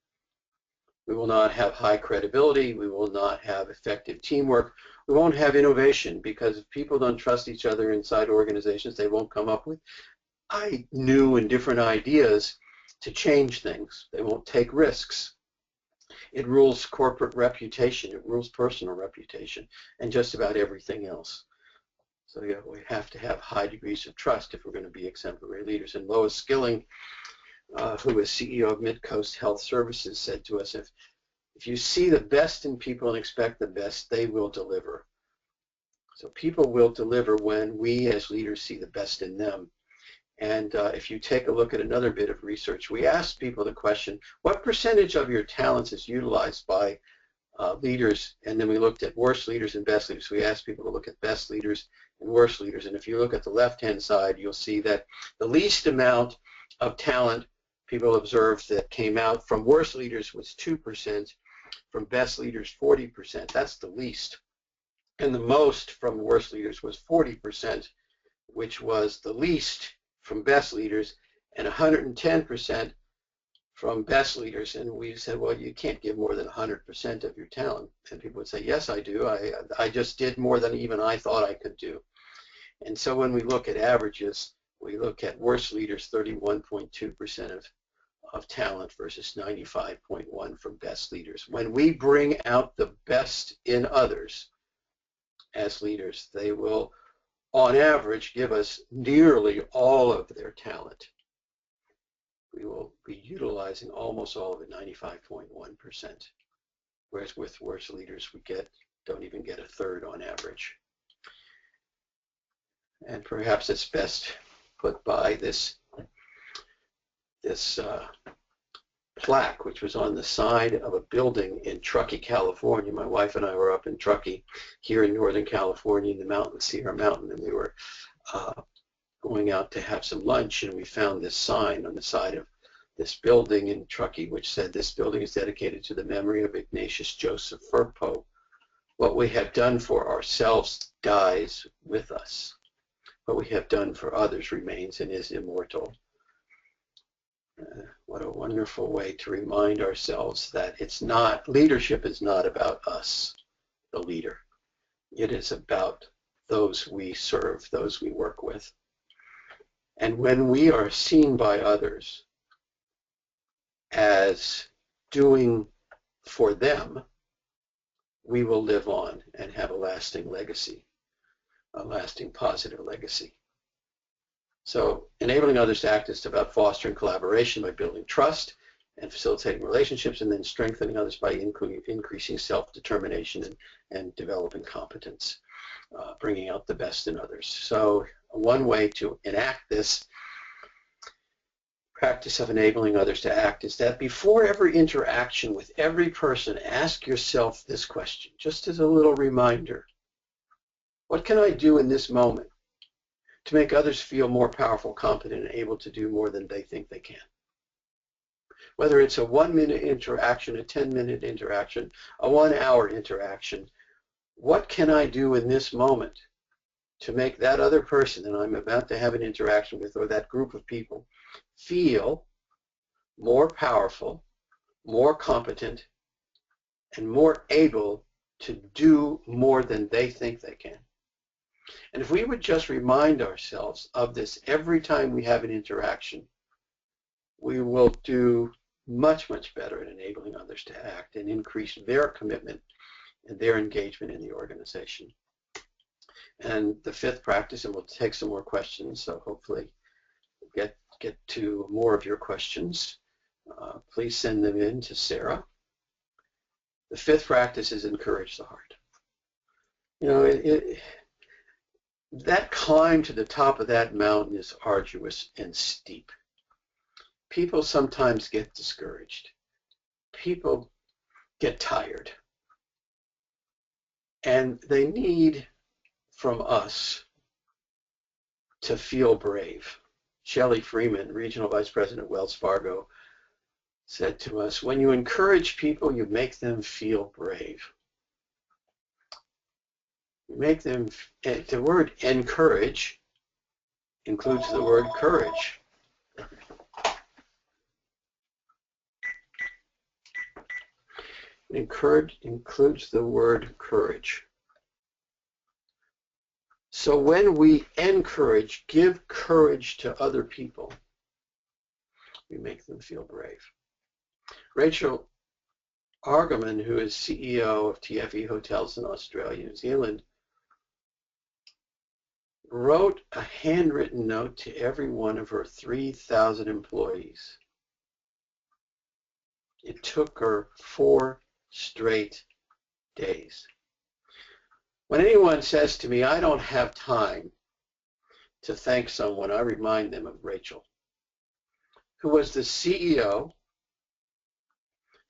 S2: we will not have high credibility, we will not have effective teamwork, we won't have innovation, because if people don't trust each other inside organizations, they won't come up with new and different ideas to change things. They won't take risks. It rules corporate reputation, it rules personal reputation, and just about everything else. So yeah, we have to have high degrees of trust if we're going to be exemplary leaders. And Lois Skilling, who is CEO of Midcoast Health Services, said to us, if you see the best in people and expect the best, they will deliver. So people will deliver when we as leaders see the best in them. And if you take a look at another bit of research, we asked people the question, what percentage of your talents is utilized by leaders? And then we looked at worst leaders and best leaders. We asked people to look at best leaders and worst leaders. And if you look at the left-hand side, you'll see that the least amount of talent people observed that came out from worst leaders was 2%, from best leaders 40%. That's the least. And the most from worst leaders was 40%, which was the least from best leaders, and 110% from best leaders. And we said, well, you can't give more than 100% of your talent. And people would say, yes, I do. I just did more than even I thought I could do. And so when we look at averages, we look at worst leaders, 31.2% of talent versus 95.1% from best leaders. When we bring out the best in others as leaders, they will, on average, give us nearly all of their talent. We will be utilizing almost all of it, 95.1%. Whereas with worst leaders, we don't even get a third on average. And perhaps it's best put by this plaque, which was on the side of a building in Truckee, California. My wife and I were up in Truckee, here in Northern California, in the mountains, Sierra Mountain, and we were going out to have some lunch, and we found this sign on the side of this building in Truckee, which said, this building is dedicated to the memory of Ignatius Joseph Firpo. What we have done for ourselves dies with us. What we have done for others remains and is immortal. What a wonderful way to remind ourselves that leadership is not about us, the leader. It is about those we serve, those we work with. And when we are seen by others as doing for them, we will live on and have a lasting legacy, a lasting positive legacy. So enabling others to act is about fostering collaboration by building trust and facilitating relationships, and then strengthening others by increasing self-determination and developing competence. bringing out the best in others. So one way to enact this practice of enabling others to act is that before every interaction with every person, ask yourself this question, just as a little reminder. What can I do in this moment to make others feel more powerful, competent, and able to do more than they think they can? Whether it's a 1-minute interaction, a 10-minute interaction, a 1-hour interaction, what can I do in this moment to make that other person that I'm about to have an interaction with, or that group of people, feel more powerful, more competent, and more able to do more than they think they can? And if we would just remind ourselves of this every time we have an interaction, we will do much, much better at enabling others to act and increase their commitment and their engagement in the organization. And the fifth practice, and we'll take some more questions, so hopefully get to more of your questions. Please send them in to Sarah. The fifth practice is encourage the heart. You know, that climb to the top of that mountain is arduous and steep. People sometimes get discouraged. People get tired. And they need from us to feel brave. Shelley Freeman, Regional Vice President at Wells Fargo, said to us, when you encourage people, you make them feel brave. You make them, the word encourage includes the word courage. Encourage includes the word courage. So when we encourage, give courage to other people, we make them feel brave. Rachel Argaman, who is CEO of TFE Hotels in Australia, New Zealand, wrote a handwritten note to every one of her 3,000 employees. It took her 4 straight days. When anyone says to me, I don't have time to thank someone, I remind them of Rachel, who was the CEO,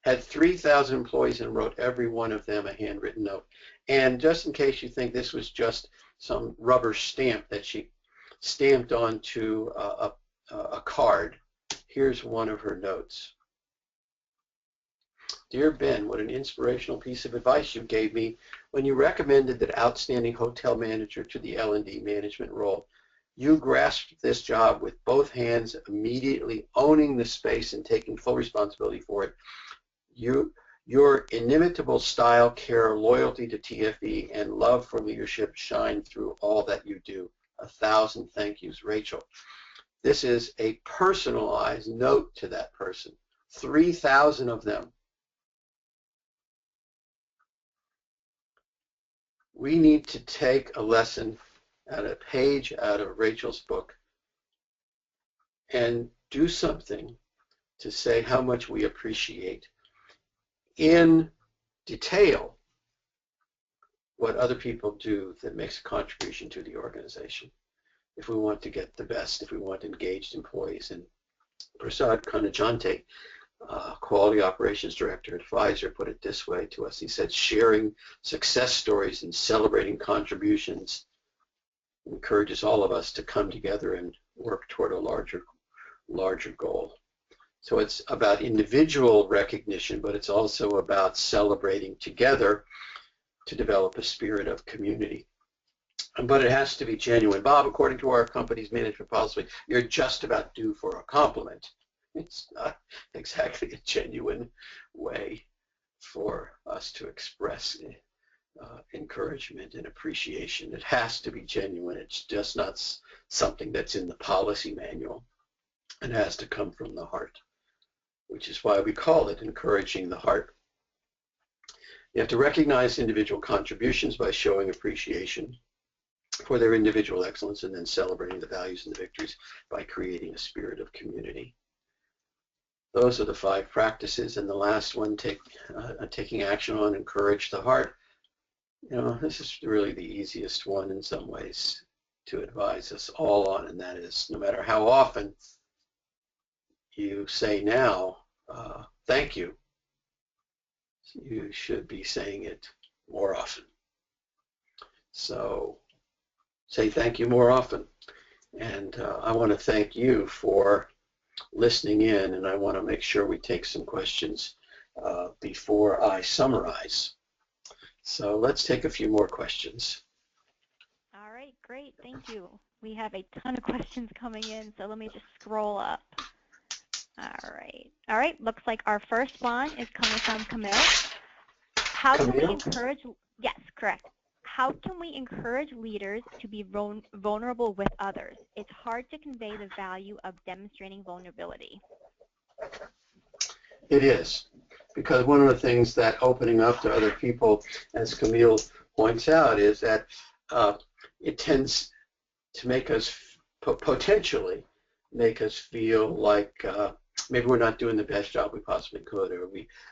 S2: had 3,000 employees, and wrote every one of them a handwritten note. And just in case you think this was just some rubber stamp that she stamped onto a card, here's one of her notes. Dear Ben, what an inspirational piece of advice you gave me when you recommended that outstanding hotel manager to the L&D management role. You grasped this job with both hands, immediately owning the space and taking full responsibility for it. Your inimitable style, care, loyalty to TFE, and love for leadership shine through all that you do. 1,000 thank yous, Rachel. This is a personalized note to that person. 3,000 of them. We need to take a lesson out a page out of Rachel's book and do something to say how much we appreciate in detail what other people do that makes a contribution to the organization. If we want to get the best, if we want engaged employees. And Prasad Kanajante, Quality Operations Director at Pfizer, put it this way to us. He said, sharing success stories and celebrating contributions encourages all of us to come together and work toward a larger goal. So it's about individual recognition, but it's also about celebrating together to develop a spirit of community. But it has to be genuine. Bob, according to our company's management policy, you're just about due for a compliment. It's not exactly a genuine way for us to express encouragement and appreciation. It has to be genuine. It's just not something that's in the policy manual. It has to come from the heart, which is why we call it encouraging the heart. You have to recognize individual contributions by showing appreciation for their individual excellence, and then celebrating the values and the victories by creating a spirit of community. Those are the 5 practices, and the last one, taking action on encourage the heart. This is really the easiest one in some ways to advise us all on, and that is no matter how often you say now, thank you, you should be saying it more often. So say thank you more often. And I want to thank you for listening in, and I want to make sure we take some questions before I summarize. So let's take a few more questions.
S1: All right, great. Thank you. We have a ton of questions coming in, so let me just scroll up. All right. All right, looks like our first one is coming from Camille. How can we encourage, yes, correct. How can we encourage leaders to be vulnerable with others? It's hard to convey the value of demonstrating vulnerability.
S2: It is, because one of the things that opening up to other people, as Camille points out, is that it tends to make us, potentially make us feel like maybe we're not doing the best job we possibly could, or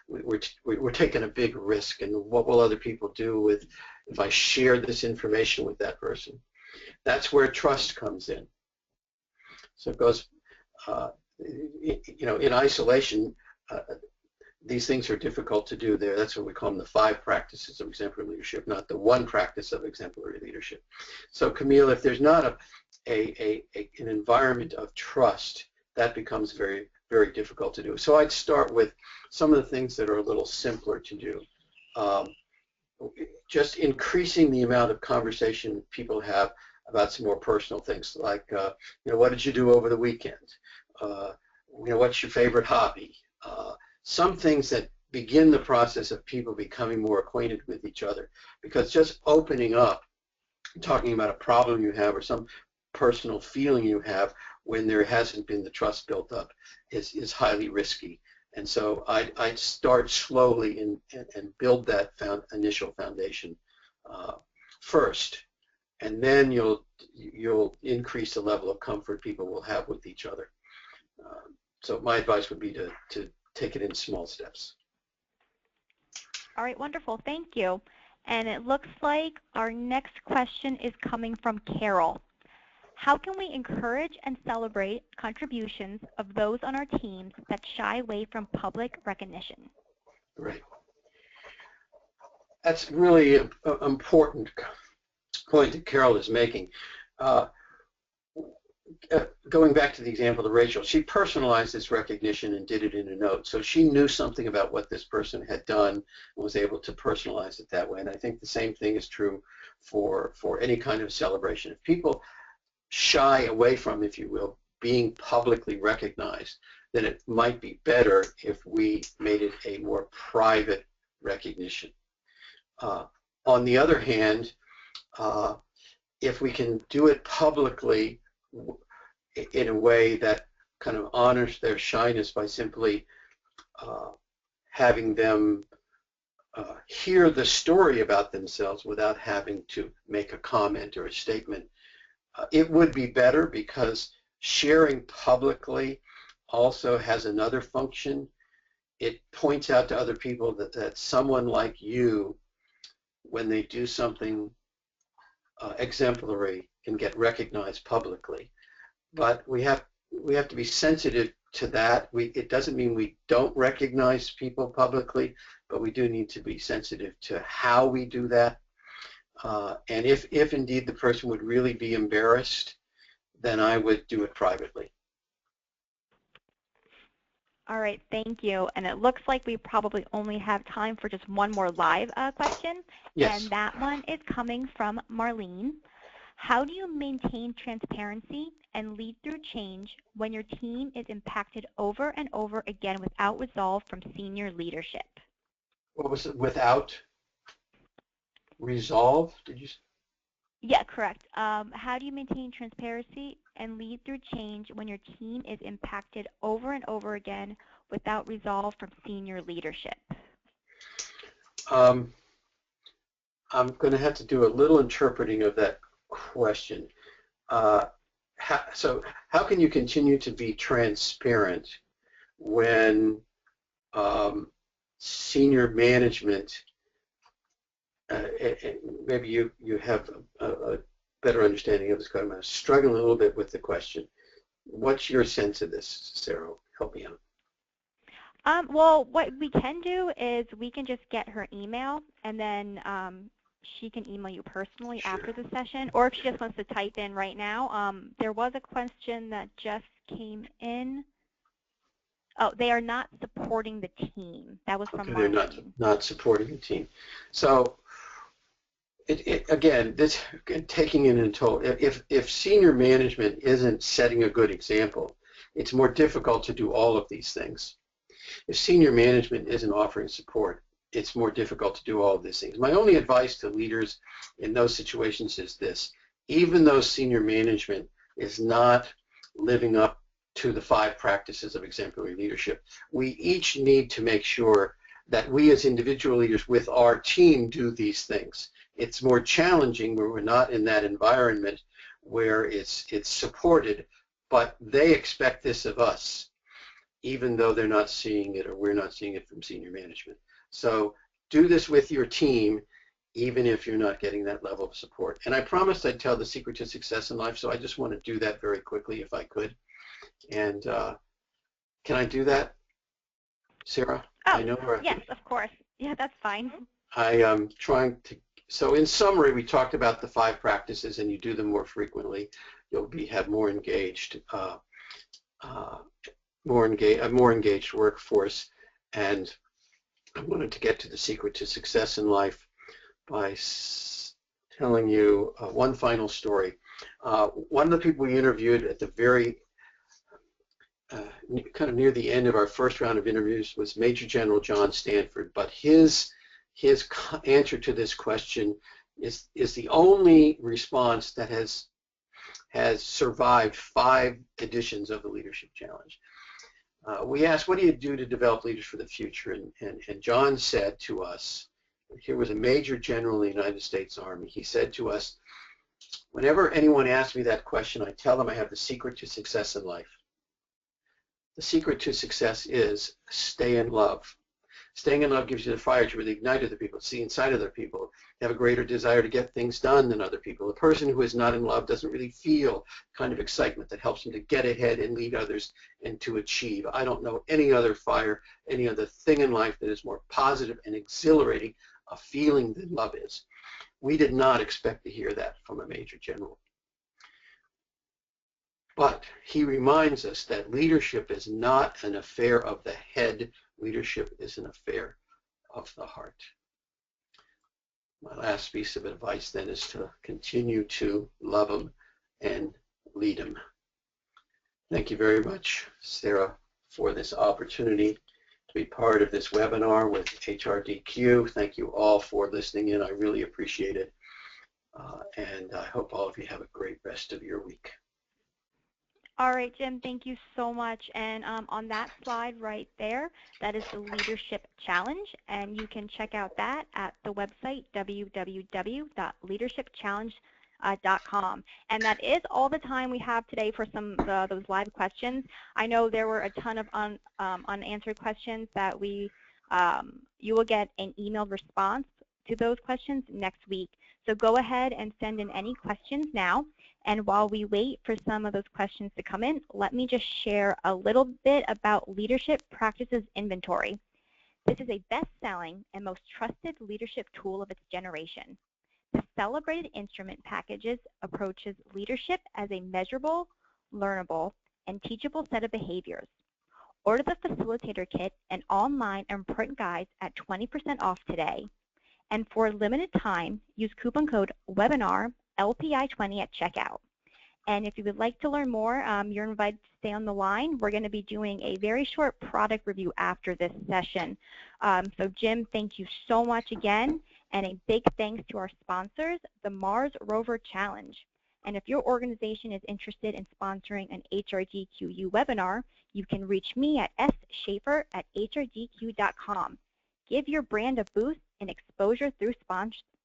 S2: we're taking a big risk, and what will other people do with if I share this information with that person? That's where trust comes in. So it goes, in isolation, these things are difficult to do there. That's what we call them, the 5 practices of exemplary leadership, not the 1 practice of exemplary leadership. So Camille, if there's not an environment of trust, that becomes very, very difficult to do. So I'd start with some of the things that are a little simpler to do. Just increasing the amount of conversation people have about some more personal things, like, what did you do over the weekend? What's your favorite hobby? Some things that begin the process of people becoming more acquainted with each other, because just opening up, talking about a problem you have or some personal feeling you have when there hasn't been the trust built up is highly risky. And so I'd start slowly and build that initial foundation first, and then you'll increase the level of comfort people will have with each other. So my advice would be to take it in small steps.
S1: All right, wonderful. Thank you. And it looks like our next question is coming from Carol. How can we encourage and celebrate contributions of those on our teams that shy away from public recognition?
S2: Right. That's really an important point that Carol is making. Going back to the example of Rachel, she personalized this recognition and did it in a note. So she knew something about what this person had done and was able to personalize it that way. And I think the same thing is true for any kind of celebration. If people shy away from, if you will, being publicly recognized, then it might be better if we made it a more private recognition. On the other hand, if we can do it publicly in a way that kind of honors their shyness by simply having them hear the story about themselves without having to make a comment or a statement, it would be better, because sharing publicly also has another function. It points out to other people that someone like you, when they do something exemplary, can get recognized publicly. But we have to be sensitive to that. It doesn't mean we don't recognize people publicly, but we do need to be sensitive to how we do that. And if indeed the person would really be embarrassed, then I would do it privately.
S1: All right, thank you. And it looks like we probably only have time for just one more live question.
S2: Yes.
S1: And that one is coming from Marlene. How do you maintain transparency and lead through change when your team is impacted over and over again without resolve from senior leadership?
S2: What was it? Without resolve, did you say?
S1: Yeah, correct. How do you maintain transparency and lead through change when your team is impacted over and over again without resolve from senior leadership?
S2: I'm going to have to do a little interpreting of that question. So how can you continue to be transparent when senior management maybe you have a better understanding of this question. I'm struggling a little bit with the question. What's your sense of this, Sarah? Help me out.
S1: Well, what we can do is we can just get her email, and then she can email you personally after the session, or if she just wants to type in right now. There was a question that just came in. Oh, they are not supporting the team. That was from Marlene.
S2: They're not supporting the team. So, again, this taking it in total. If senior management isn't setting a good example, it's more difficult to do all of these things. If senior management isn't offering support, it's more difficult to do all of these things. My only advice to leaders in those situations is this: even though senior management is not living up to the 5 practices of exemplary leadership, we each need to make sure that we as individual leaders with our team do these things. It's more challenging when we're not in that environment where it's supported, but they expect this of us, even though they're not seeing it or we're not seeing it from senior management. So do this with your team, even if you're not getting that level of support. And I promised I'd tell the secret to success in life, so I just want to do that very quickly if I could. And can I do that, Sarah?
S1: Oh,
S2: I know
S1: yes, of course. Yeah, that's fine.
S2: I am trying to, so in summary, we talked about the 5 practices, and you do them more frequently. You'll have more engaged, a more engaged workforce. And I wanted to get to the secret to success in life by telling you one final story. One of the people we interviewed at the very kind of near the end of our first round of interviews was Major General John Stanford, but his answer to this question is the only response that has survived 5 editions of the Leadership Challenge. We asked, what do you do to develop leaders for the future? And John said to us, here was a Major General in the United States Army. He said to us, whenever anyone asks me that question, I tell them I have the secret to success in life. The secret to success is stay in love. Staying in love gives you the fire to really ignite other people, see inside other people, have a greater desire to get things done than other people. A person who is not in love doesn't really feel kind of excitement that helps them to get ahead and lead others and to achieve. I don't know any other fire, any other thing in life that is more positive and exhilarating a feeling than love is. We did not expect to hear that from a Major General. But he reminds us that leadership is not an affair of the head. Leadership is an affair of the heart. My last piece of advice then is to continue to love them and lead them. Thank you very much, Sarah, for this opportunity to be part of this webinar with HRDQ. Thank you all for listening in. I really appreciate it. And I hope all of you have a great rest of your week.
S1: All right, Jim, thank you so much. And on that slide right there, that is the Leadership Challenge, and you can check out that at the website www.leadershipchallenge.com. And that is all the time we have today for some of those live questions. I know there were a ton of unanswered questions that you will get an emailed response to those questions next week. So go ahead and send in any questions now. And while we wait for some of those questions to come in, let me just share a little bit about Leadership Practices Inventory. This is a best-selling and most trusted leadership tool of its generation. The celebrated instrument packages approaches leadership as a measurable, learnable, and teachable set of behaviors. Order the Facilitator Kit and online and print guides at 20% off today. And for a limited time, use coupon code WEBINAR LPI20 at checkout. And if you would like to learn more, you're invited to stay on the line. We're going to be doing a very short product review after this session. So Jim, thank you so much again, and a big thanks to our sponsors, the Mars Rover Challenge. And if your organization is interested in sponsoring an HRDQ-U webinar, you can reach me at sschaefer@hrdq.com. Give your brand a boost and exposure through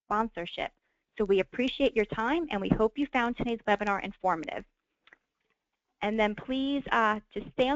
S1: sponsorship. So we appreciate your time, and we hope you found today's webinar informative. And then please just stay on